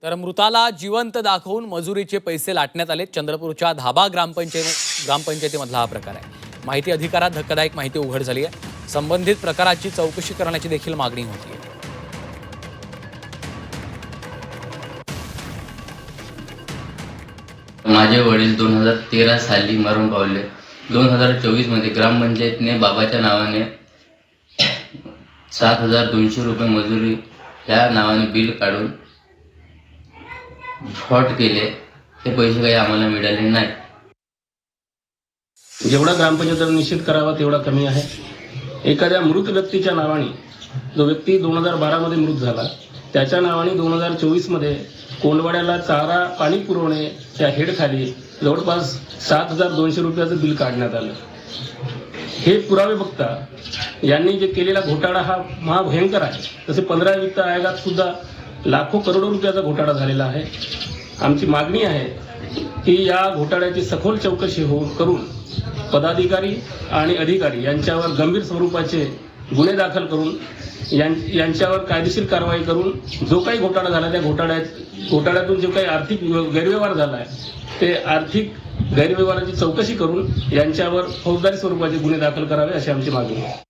तर मृताला जिवंत दाखवून मजुरीचे पैसे लाटण्यात आले। चंद्रपूरच्या धाबा ग्रामपंचायतीमधला हा प्रकार आहे। माहिती अधिकारात धक्कादायक माहिती उघड झाली आहे। संबंधित प्रकाराची चौकशी करण्याची देखील मागणी होती आहे। माझे वडील 2013 साली मरण पावले। 2024 मध्ये ग्रामपंचायतीने बाबाच्या नावाने 7200 रुपये मजुरी या नावाने बिल काढून फ्रॉड केले। ते पैसे काही आम्हाला मिळाले नाही। जेवढा ग्रामपंचायतीने निश्चित करावा तेवढा कमी आहे। एखाद्या मृत व्यक्तीच्या नावाने, जो व्यक्ती 2012 मध्ये मृत झाला, त्याच्या नावाने 2024 मध्ये कोंडवाड्याला चारा पाणी पुरवणे त्या हेडखाली जवळपास 7200 रुपयाचं बिल काढण्यात आलं। हे पुरावे बघता यांनी जे केलेला घोटाळा हा महाभयंकर आहे। तसे 15 वित्त आयोगात सुद्धा लाखो करोडो रुपयाचा घोटाळा झालेला आहे। आमची मागणी आहे की या घोटाळ्याची सखोल चौकशी करून पदाधिकारी आणि अधिकारी यांच्यावर गंभीर स्वरूपाचे गुन्हे दाखल करून यांच्यावर कायदेशीर कारवाई करून जो काही घोटाळा झाला त्या घोटाळ्यातून जो काही आर्थिक गैरव्यवहार झाला आहे ते आर्थिक गैरव्यवहाराची चौकशी करून यांच्यावर फौजदारी स्वरूपाचे गुन्हे दाखल करावे अशी आमची मागणी आहे।